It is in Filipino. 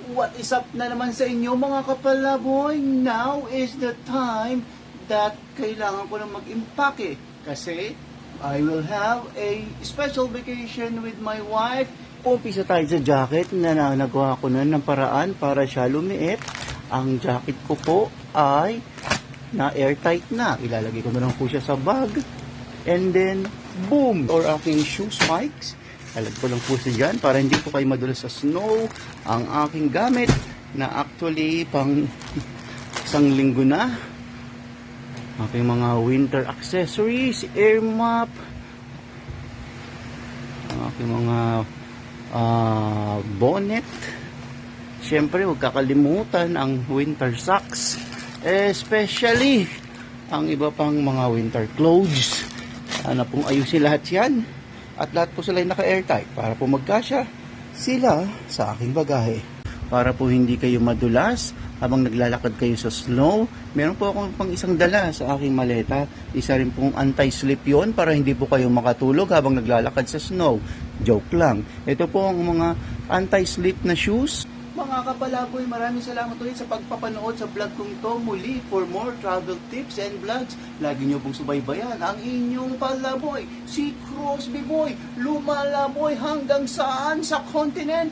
What is up na naman sa inyo mga kapalaboy? Now is the time that kailangan ko na mag-impake kasi I will have a special vacation with my wife. Umpisa tayo sa jacket na nagawa ko na ng paraan para siya lumiit. Ang jacket ko po ay na airtight na. Ilalagay ko na lang po siya sa bag. And then, boom! Or aking shoe spikes. Alag ko lang po siya dyan para hindi po kayo madulas sa snow. Ang aking gamit na actually pang isang linggo na. Aking mga winter accessories, air map, ang aking mga bonnet. Siyempre, huwag kakalimutan ang winter socks. Especially ang iba pang mga winter clothes. Sana pong ayusin lahat yan. At lahat po sila ay naka-airtight para po magkasya sila sa aking bagahe. Para po hindi kayo madulas habang naglalakad kayo sa snow. Meron po akong pang isang dala sa aking maleta. Isa rin pong anti-slip yon para hindi po kayo makatulog habang naglalakad sa snow. Joke lang. Ito po ang mga anti-slip na shoes. Mga kapalaboy, maraming salamat ulit sa pagpapanood sa vlog kong to. Muli, for more travel tips and vlogs, lagi nyo pong subaybayan ang inyong palaboy, si Crosby Boy, lumalaboy hanggang saan sa kontinente.